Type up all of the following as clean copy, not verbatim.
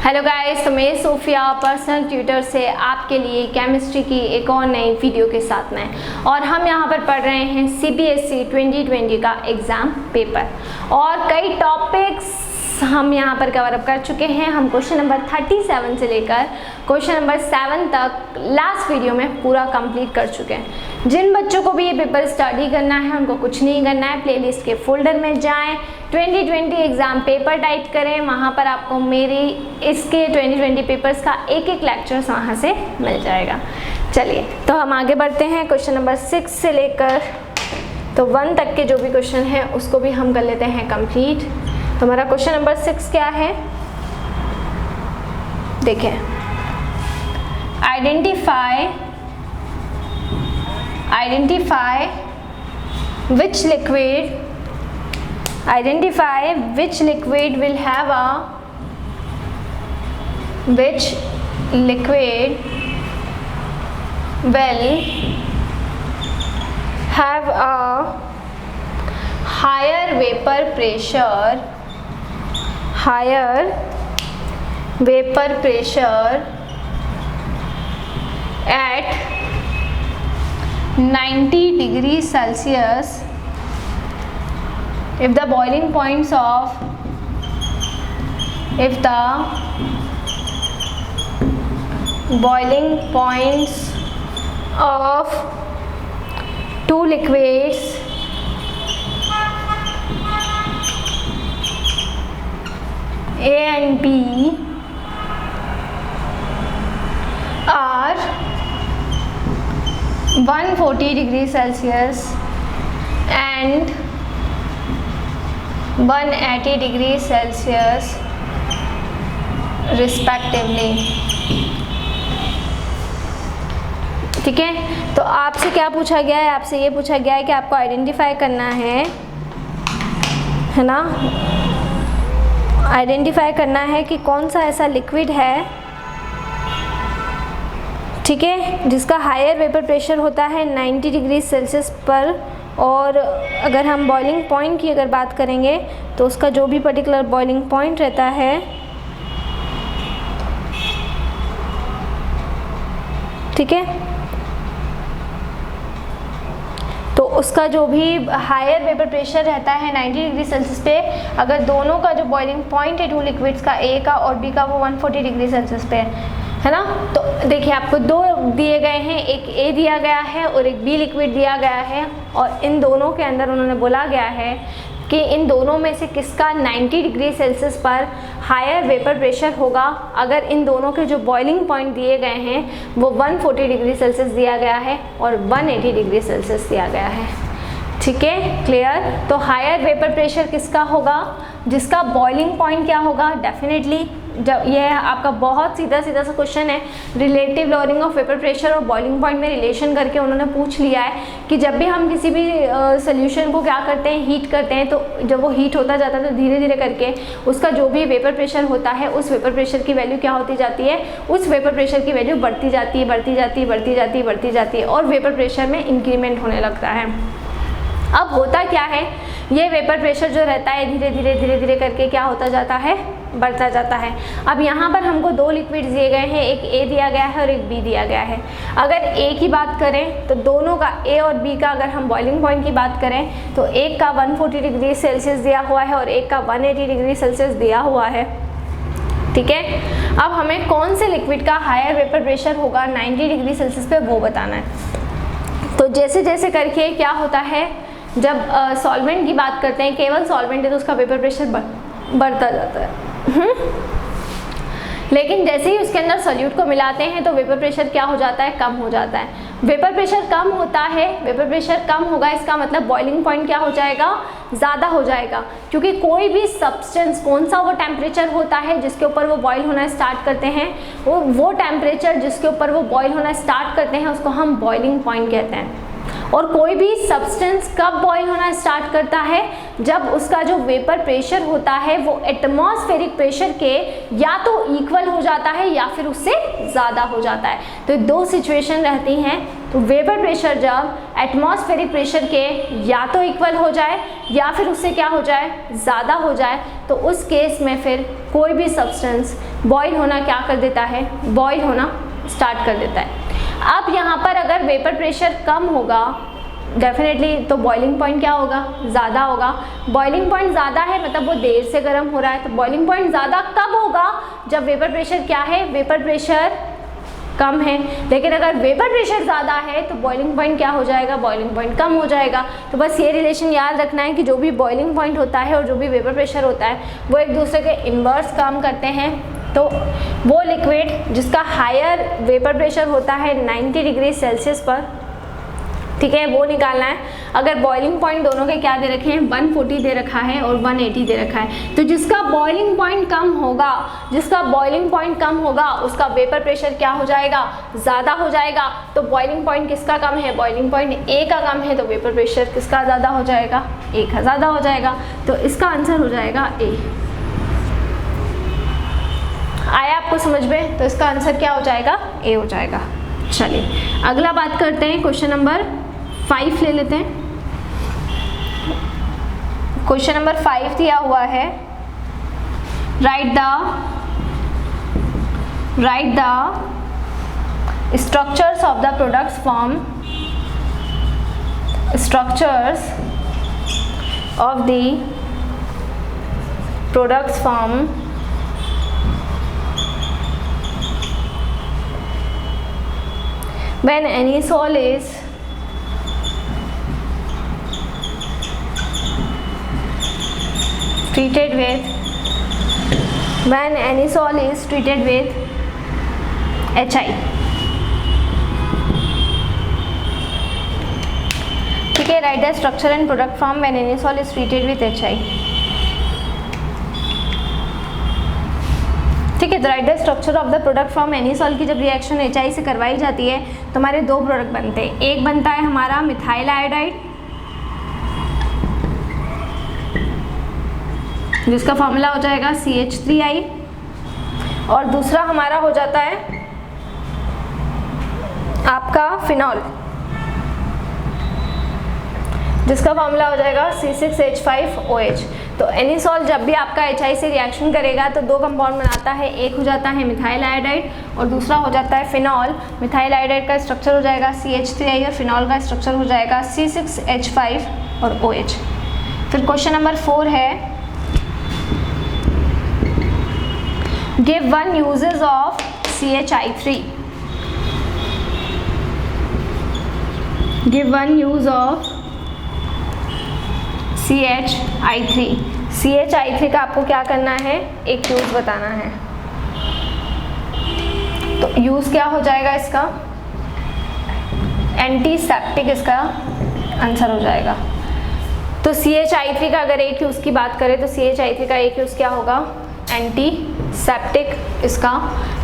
Hello guys, तो मैं Sophia personal tutor से आपके लिए केमिस्ट्री की एक और नई वीडियो के साथ में, और हम यहाँ पर पढ़ रहे हैं CBSE 2020 का एग्ज़ाम पेपर और कई टॉपिक्स हम यहाँ पर कवर अप कर चुके हैं। हम क्वेश्चन नंबर 37 से लेकर क्वेश्चन नंबर 7 तक लास्ट वीडियो में पूरा कंप्लीट कर चुके हैं। जिन बच्चों को भी ये पेपर स्टडी करना है उनको कुछ नहीं करना है, प्लेलिस्ट के फोल्डर में जाएं, 2020 एग्ज़ाम पेपर टाइप करें, वहाँ पर आपको मेरी इसके 2020 पेपर्स का एक एक लेक्चर्स वहाँ से मिल जाएगा। चलिए तो हम आगे बढ़ते हैं। क्वेश्चन नंबर 6 से लेकर तो 1 तक के जो भी क्वेश्चन हैं उसको भी हम कर लेते हैं कंप्लीट। तो हमारा क्वेश्चन नंबर 6 क्या है, देखिए, identify which liquid will have a higher vapor pressure at 90 degrees Celsius if the boiling points of two liquids A and B are 140 degrees Celsius and 180 degrees Celsius respectively। ठीक है, तो आपसे क्या पूछा गया है, आपसे ये पूछा गया है कि आपको आइडेंटिफाई करना है ना, आइडेंटिफाई करना है कि कौन सा ऐसा लिक्विड है, ठीक है, जिसका हायर वेपर प्रेशर होता है 90 डिग्री सेल्सियस पर, और अगर हम बॉइलिंग पॉइंट की अगर बात करेंगे तो उसका जो भी पर्टिकुलर बॉइलिंग पॉइंट रहता है, ठीक है, तो उसका जो भी हायर वेपर प्रेशर रहता है 90 डिग्री सेल्सियस पे, अगर दोनों का जो बॉइलिंग पॉइंट है टू लिक्विड्स का, ए का और बी का, वो 140 डिग्री सेल्सियस पे है ना। तो देखिए आपको दो दिए गए हैं, एक ए दिया गया है और एक बी लिक्विड दिया गया है, और इन दोनों के अंदर उन्होंने बोला गया है कि इन दोनों में से किसका 90 डिग्री सेल्सियस पर हायर वेपर प्रेशर होगा। अगर इन दोनों के जो बॉइलिंग पॉइंट दिए गए हैं वो 140 डिग्री सेल्सियस दिया गया है और 180 डिग्री सेल्सियस दिया गया है, ठीक है, क्लियर। तो हायर वेपर प्रेशर किसका होगा, जिसका बॉइलिंग पॉइंट क्या होगा, डेफिनेटली जब यह आपका बहुत सीधा सा क्वेश्चन है, relative lowering of vapour pressure और बॉइलिंग पॉइंट में रिलेशन करके उन्होंने पूछ लिया है कि जब भी हम किसी भी सोल्यूशन को क्या करते हैं, हीट करते हैं, तो जब वो हीट होता जाता है तो धीरे धीरे करके उसका जो भी वेपर प्रेशर होता है उस वेपर प्रेशर की वैल्यू क्या होती जाती है, उस वेपर प्रेशर की वैल्यू बढ़ती जाती है और वेपर प्रेशर में इंक्रीमेंट होने लगता है। अब होता क्या है, ये वेपर प्रेशर जो रहता है धीरे धीरे करके क्या होता जाता है, बढ़ता जाता है। अब यहाँ पर हमको दो लिक्विड्स दिए गए हैं, एक ए दिया गया है और एक बी दिया गया है। अगर ए की बात करें तो दोनों का, ए और बी का अगर हम बॉइलिंग पॉइंट की बात करें तो एक का 140 डिग्री सेल्सियस दिया हुआ है और एक का 180 डिग्री सेल्सियस दिया हुआ है, ठीक है। अब हमें कौन से लिक्विड का हायर वेपर प्रेशर होगा 90 डिग्री सेल्सियस पे वो बताना है। तो जैसे जैसे करके क्या होता है, जब सॉल्वेंट की बात करते हैं, केवल सॉल्वेंट है तो उसका वेपर प्रेशर बढ़ता जाता है, लेकिन जैसे ही उसके अंदर सोल्यूट को मिलाते हैं तो वेपर प्रेशर क्या हो जाता है, कम हो जाता है। वेपर प्रेशर कम होता है, वेपर प्रेशर कम होगा, इसका मतलब बॉइलिंग पॉइंट क्या हो जाएगा, ज़्यादा हो जाएगा, क्योंकि कोई भी सब्सटेंस, कौन सा वो टेम्परेचर होता है जिसके ऊपर वो बॉयल होना स्टार्ट करते हैं, वो टेम्परेचर जिसके ऊपर वो बॉयल होना स्टार्ट करते हैं उसको हम बॉइलिंग पॉइंट कहते हैं। और कोई भी सब्सटेंस कब बॉयल होना स्टार्ट करता है, जब उसका जो वेपर प्रेशर होता है वो एटमॉस्फेरिक प्रेशर के या तो इक्वल हो जाता है या फिर उससे ज़्यादा हो जाता है। तो दो सिचुएशन रहती हैं। तो वेपर प्रेशर जब एटमॉस्फेरिक प्रेशर के या तो इक्वल हो जाए या फिर उससे क्या हो जाए, ज़्यादा हो जाए, तो उस केस में फिर कोई भी सब्सटेंस बॉयल होना क्या कर देता है, बॉयल होना स्टार्ट कर देता है। अब यहाँ पर अगर वेपर प्रेशर कम होगा डेफिनेटली तो बॉइलिंग पॉइंट क्या होगा, ज़्यादा होगा। बॉइलिंग पॉइंट ज़्यादा है मतलब वो देर से गर्म हो रहा है, तो बॉइलिंग पॉइंट ज़्यादा कब होगा, जब वेपर प्रेशर क्या है, वेपर प्रेशर कम है। लेकिन अगर वेपर प्रेशर ज़्यादा है तो बॉइलिंग पॉइंट क्या हो जाएगा, बॉइलिंग पॉइंट कम हो जाएगा। तो बस ये रिलेशन याद रखना है कि जो भी बॉइलिंग पॉइंट होता है और जो भी वेपर प्रेशर होता है वो एक दूसरे के इन्वर्स काम करते हैं। तो वो लिक्विड जिसका हायर वेपर प्रेशर होता है 90 डिग्री सेल्सियस पर, ठीक है, वो निकालना है। अगर बॉइलिंग पॉइंट दोनों के क्या दे रखे हैं, 140 दे रखा है और 180 दे रखा है, तो जिसका बॉइलिंग पॉइंट कम होगा, जिसका बॉइलिंग पॉइंट कम होगा उसका वेपर प्रेशर क्या हो जाएगा, ज़्यादा हो जाएगा। तो बॉइलिंग पॉइंट किसका कम है, बॉइलिंग पॉइंट ए का कम है, तो वेपर प्रेशर किसका ज़्यादा हो जाएगा, ए का ज़्यादा हो जाएगा। तो इसका आंसर हो जाएगा ए। आया आपको समझ में? तो इसका आंसर क्या हो जाएगा, ए हो जाएगा। चलिए अगला बात करते हैं, क्वेश्चन नंबर 5 ले लेते हैं। क्वेश्चन नंबर 5 दिया हुआ है, right the structures of the products from structures of the products from when anisole is treated with HI, ठीक है, right the structure and product from when anisole is treated with HI, ठीक है। तो right the structure of the product from anisole की जब reaction HI से करवाई जाती है तो हमारे दो प्रोडक्ट बनते हैं। एक बनता है हमारा मिथाइल आयोडाइड जिसका फॉर्मूला हो जाएगा CH3I, और दूसरा हमारा हो जाता है आपका फिनॉल जिसका फॉर्मूला हो जाएगा C6H5OH। तो एनीसॉल जब भी आपका HI से रिएक्शन करेगा तो दो कंपाउंड बनाता है, एक हो जाता है मिथाइल आयोडाइड और दूसरा हो जाता है फिनॉल। मिथाइल आयोडाइड का स्ट्रक्चर हो जाएगा CH3I और फिनॉल का स्ट्रक्चर हो जाएगा C6H5 और OH। फिर क्वेश्चन नंबर 4 है, give 1 uses of CHI3, give 1 use of CHI3। CHI3 का आपको क्या करना है, एक यूज़ बताना है। तो यूज़ क्या हो जाएगा इसका, एंटीसेप्टिक इसका आंसर हो जाएगा। तो CHI3 का अगर एक यूज़ की बात करें तो CHI3 का एक यूज़ क्या होगा, एंटीसेप्टिक इसका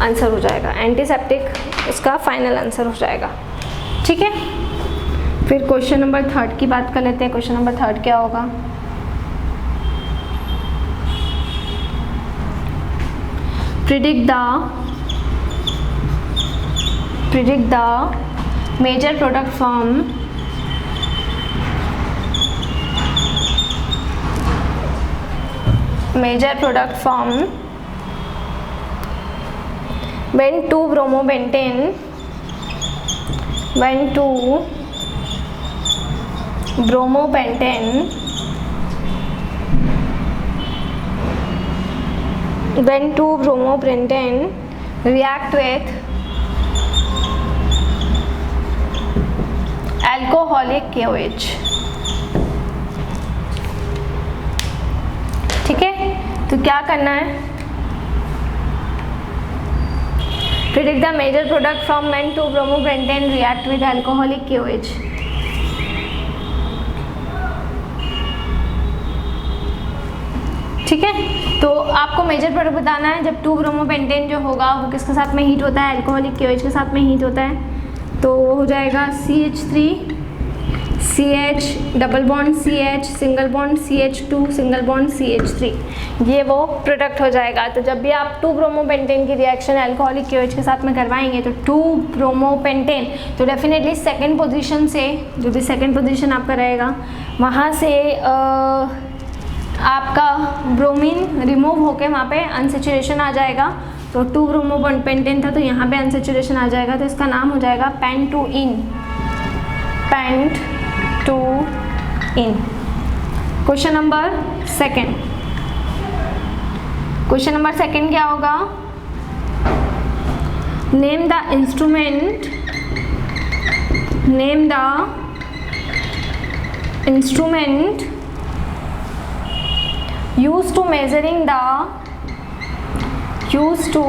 आंसर हो जाएगा। एंटीसेप्टिक इसका फाइनल आंसर हो जाएगा, ठीक है। फिर क्वेश्चन नंबर 3 की बात कर लेते हैं। क्वेश्चन नंबर 3 क्या होगा, predict the major product from when 2-bromobentane when 2-bromobentane react with alcoholic KOH, ठीक है। तो क्या करना है, predict the major product from when 2-bromobentane react with alcoholic KOH। ठीक है, तो आपको मेजर प्रोडक्ट बताना है जब 2-ब्रोमोपेंटेन जो होगा वो किसके साथ में हीट होता है, अल्कोहलिक KOH के साथ में हीट होता है। तो वो हो जाएगा CH3 CH, double bond CH, single bond CH2, single bond CH3, ये वो प्रोडक्ट हो जाएगा। तो जब भी आप 2-ब्रोमोपेंटेन की रिएक्शन अल्कोहलिक KOH के साथ में करवाएंगे तो 2-ब्रोमोपेंटेन, तो डेफिनेटली सेकेंड पोजीशन से, जो भी सेकेंड पोजीशन आपका रहेगा वहाँ से आपका ब्रोमीन रिमूव होके वहाँ पे अनसेचुरेशन आ जाएगा। तो 2-ब्रोमोपेंटेन था तो यहाँ पे अनसेचुरेशन आ जाएगा, तो इसका नाम हो जाएगा पेंटूइन, पेंटूइन। Question number second, question number second क्या होगा? Name the instrument, name the instrument used to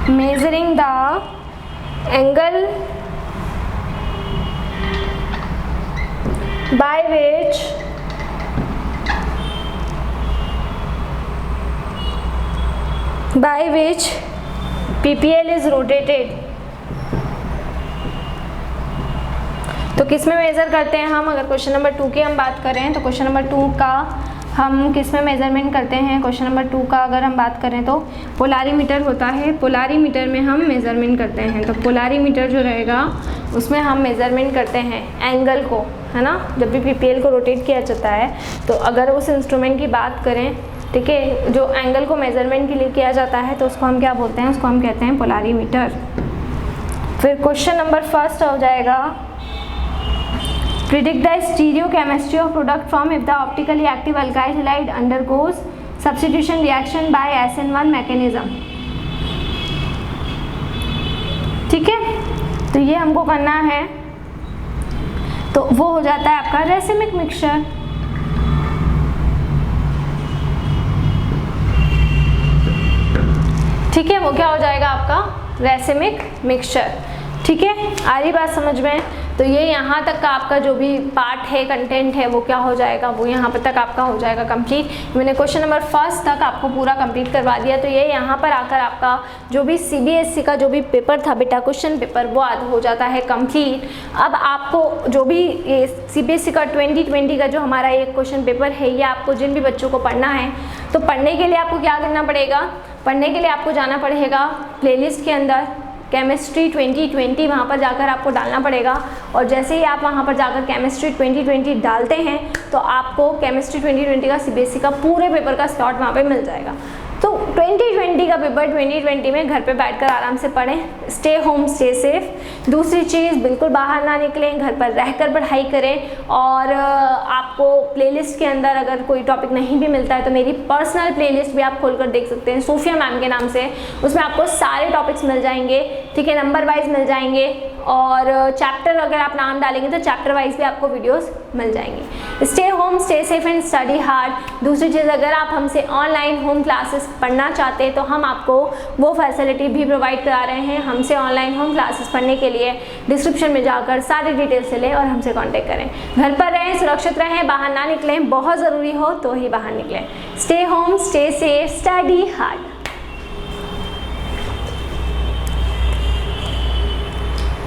measuring the angle by which PPL is rotated। तो किस में मेज़र करते हैं हम? अगर क्वेश्चन नंबर 2 की हम बात करें तो क्वेश्चन नंबर 2 का हम किस में मेज़रमेंट करते हैं? क्वेश्चन नंबर 2 का अगर हम बात करें तो पोलारीमीटर होता है, पोलारीमीटर में हम मेज़रमेंट करते हैं। तो पोलारीमीटर जो रहेगा उसमें हम मेज़रमेंट करते हैं एंगल को, है ना। जब भी PPL को रोटेट किया जाता है तो अगर उस इंस्ट्रूमेंट की बात करें, ठीक है, जो एंगल को मेज़रमेंट के लिए किया जाता है तो उसको हम क्या बोलते हैं? उसको हम कहते हैं पोलारीमीटर। फिर क्वेश्चन नंबर फर्स्ट हो जाएगा predict the stereochemistry of product from if the optically active alkyl halide undergoes substitution reaction by SN1 mechanism। ठीक है, तो ये हमको करना है, तो वो हो जाता है आपका रेसिमिक मिक्सचर। ठीक है, वो क्या हो जाएगा आपका? Racemic mixture. ठीक है, आ रही बात समझ में? तो ये यहाँ तक का आपका जो भी पार्ट है, कंटेंट है, वो क्या हो जाएगा? वो यहाँ पर तक आपका हो जाएगा कंप्लीट। मैंने क्वेश्चन नंबर फर्स्ट तक आपको पूरा कंप्लीट करवा दिया। तो ये यहाँ पर आकर आपका जो भी CBSE का जो भी पेपर था बेटा, क्वेश्चन पेपर, वो आज हो जाता है कंप्लीट। अब आपको जो भी ये CBSE का 2020 का जो हमारा ये क्वेश्चन पेपर है, ये आपको जिन भी बच्चों को पढ़ना है, तो पढ़ने के लिए आपको क्या करना पड़ेगा? पढ़ने के लिए आपको जाना पड़ेगा प्लेलिस्ट के अंदर केमिस्ट्री 2020, वहाँ पर जाकर आपको डालना पड़ेगा। और जैसे ही आप वहाँ पर जाकर केमिस्ट्री 2020 डालते हैं तो आपको केमिस्ट्री 2020 का CBSE का पूरे पेपर का स्लॉट वहाँ पे मिल जाएगा। तो 2020 का पेपर 2020 में घर पे बैठकर आराम से पढ़ें, स्टे होम स्टे सेफ। दूसरी चीज़, बिल्कुल बाहर ना निकलें, घर पर रहकर पढ़ाई करें। और आपको प्लेलिस्ट के अंदर अगर कोई टॉपिक नहीं भी मिलता है तो मेरी पर्सनल प्लेलिस्ट भी आप खोलकर देख सकते हैं, सूफिया मैम के नाम से। उसमें आपको सारे टॉपिक्स मिल जाएंगे, ठीक है, नंबर वाइज मिल जाएंगे। और चैप्टर अगर आप नाम डालेंगे तो चैप्टर वाइज भी आपको वीडियोस मिल जाएंगी। Stay home stay safe and study hard. दूसरी चीज़, अगर आप हमसे ऑनलाइन होम क्लासेस पढ़ना चाहते हैं तो हम आपको वो फैसिलिटी भी प्रोवाइड करा रहे हैं। हमसे ऑनलाइन होम क्लासेस पढ़ने के लिए डिस्क्रिप्शन में जाकर सारी डिटेल्स से लें और हमसे कांटेक्ट करें। घर पर रहें, सुरक्षित रहें, बाहर ना निकलें, बहुत ज़रूरी हो तो ही बाहर निकलें। Stay home stay safe, study hard.